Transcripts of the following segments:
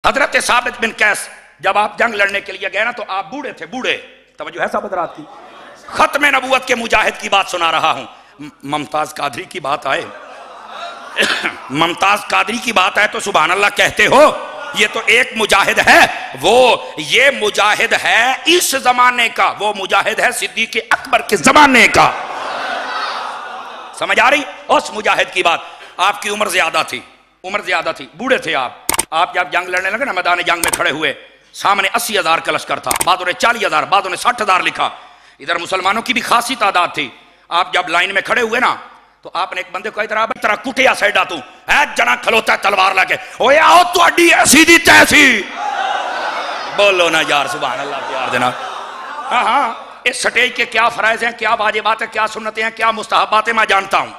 حضرت ثابت بن قیس جب آپ جنگ لڑنے کے لیے گئے نا تو آپ بوڑھے تھے، بوڑھے، توجہ ہے صاحب حضرات کی، ختم نبوت کے مجاہد کی بات سنا رہا ہوں. ممتاز قادری کی بات آئے، ممتاز قادری کی بات آئے تو سبحان اللہ کہتے ہو. یہ تو ایک مجاہد ہے، وہ یہ مجاہد ہے اس زمانے کا، وہ مجاہد ہے صدیق اکبر کے زمانے کا. سمجھ آ رہی؟ اس مجاہد کی بات. آپ کی عمر زیادہ تھی، عمر زیادہ تھی، بوڑھے تھے آپ جب جنگ لڑنے لگے نا میدان جنگ میں کھڑے ہوئے، سامنے 80,000 کا لشکر تھا، بعضوں نے 40,000، بعضوں نے 60,000 لکھا، ادھر مسلمانوں کی بھی خاصی تعداد تھی. آپ جب لائن میں کھڑے ہوئے نا تو آپ نے ایک بندے کو ادھر کٹیا سائڈا تو ہے جنا کھلوتا ہے تلوار لگے، اوے آؤ تو اڈی ایسی دی تیسی، بولو نا یار سبحان اللہ پیار دینا. ہاں ہاں، اس سٹیج کے کیا فرائض ہیں، کیا واجبات ہیں، کیا سنتیں ہیں، کیا مستحبات ہیں، میں جانتا ہوں.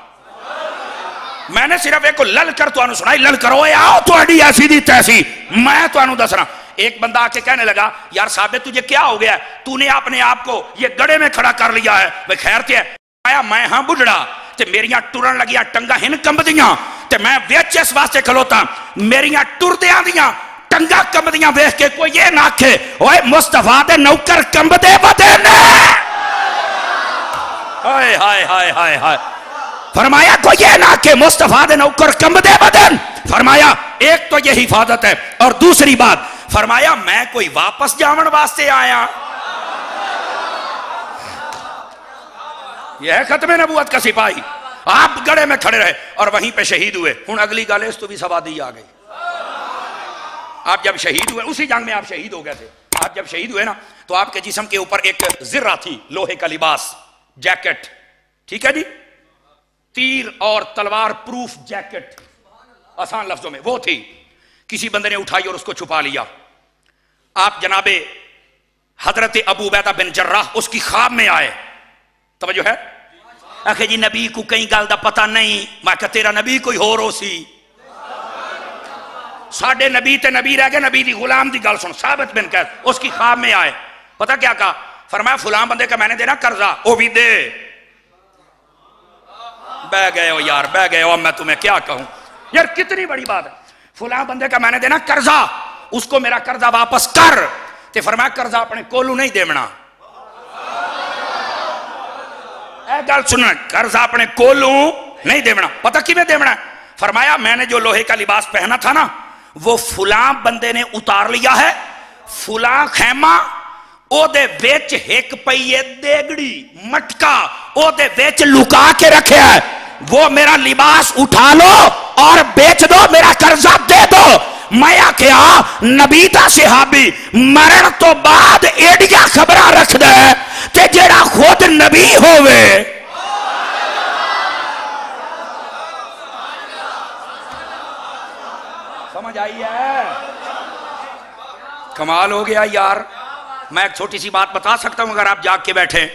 میں نے صرف ایک کو لل کر تو انو سنائی، لل کرو اوے آؤ تو اڈی ایسی دی تیسی، میں تو انو دسنا. ایک بندہ آ کے کہنے لگا یار ثابت تجھے کیا ہو گیا ہے، تو نے اپنے آپ کو یہ گڑے میں کھڑا کر لیا ہے. بھئی خیر تے آیا میں ہاں بڑھڑا تے میریاں ٹرن لگیاں ٹنگا ہن کمب دیاں تے میں ویچ اس واسطے کھلوتا میریاں ٹر دیاں دیاں ٹنگا کمب دیاں ویخ کے کوئی یہ نہ کھے اوے مصطفیٰ دے نوکر کمب دے بدے نے. ہائے ہائے ہائے ہائے ہائے. فرمایا کوئی یہ نہ کہ مصطفیٰ دے نوکر کمب دے بدن. فرمایا ایک تو یہ حفاظت ہے، اور دوسری بات فرمایا میں کوئی واپس جاون واسطے آیا. یہ ہے ختم نبوت کا سپاہی. آپ گڑے میں کھڑے رہے اور وہیں پہ شہید ہوئے. ہن اگلی گل اس تو بھی سوادی آ گئی. آپ جب شہید ہوئے، اسی جنگ میں آپ شہید ہو گئے تھے، آپ جب شہید ہوئے نا تو آپ کے جسم کے اوپر ایک زرہ تھی، لوہے کا لباس، جیکٹ، ٹھیک ہے جی، تیر اور تلوار پروف جیکٹ، آسان لفظوں میں وہ تھی. کسی بندے نے اٹھائی اور اس کو چھپا لیا. آپ جناب حضرت ابو عبیدہ بن جراح اس کی خواب میں آئے. توجہ ہے؟ آخر جی نبی کو کہیں گل دا پتہ نہیں. میں کہا تیرا نبی کوئی ہو رو سی، ساڑھے نبی تے نبی رہ گئے، نبی دی غلام دی گل سن. ثابت بن قیس اس کی خواب میں آئے. پتہ کیا کہا؟ فرمایا فلاں بندے کا میں نے دینا قرضہ، او بھی دے. بہ گئے ہو یار، بہ گئے ہو. اب میں تمہیں کیا کہوں یار، کتنی بڑی بات ہے. فلاں بندے کا میں نے دینا قرضہ، اس کو میرا قرضہ واپس کر. تے فرمایا قرضہ اپنے کولو نہیں دیمنا. اے گل سننا، قرضہ اپنے کولو نہیں دیمنا. پتہ کیویں دیمنا؟ فرمایا میں نے جو لوہے کا لباس پہنا تھا نا وہ فلاں بندے نے اتار لیا ہے. فلاں خیمہ او دے ویچ ایک پئیے دیگڑی مٹکا او دے ویچ لکا کے رکھے ہے. وہ میرا لباس اٹھا لو اور بیچ دو، میرا قرضہ دے دو. میں کیا نبی دا صحابی مرن تو بعد ایڈیا خبرہ رکھ دے تے جیڑا خود نبی ہوئے. سمجھ آئی ہے؟ کمال ہو گیا یار. میں ایک چھوٹی سی بات بتا سکتا ہوں اگر آپ جاگ کے بیٹھیں.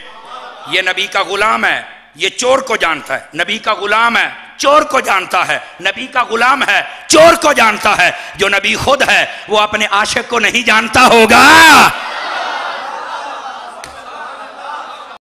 یہ نبی کا غلام ہے، یہ چور کو جانتا ہے. نبی کا غلام ہے، چور کو جانتا ہے. نبی کا غلام ہے، چور کو جانتا ہے. جو نبی خود ہے وہ اپنے عاشق کو نہیں جانتا ہوگا.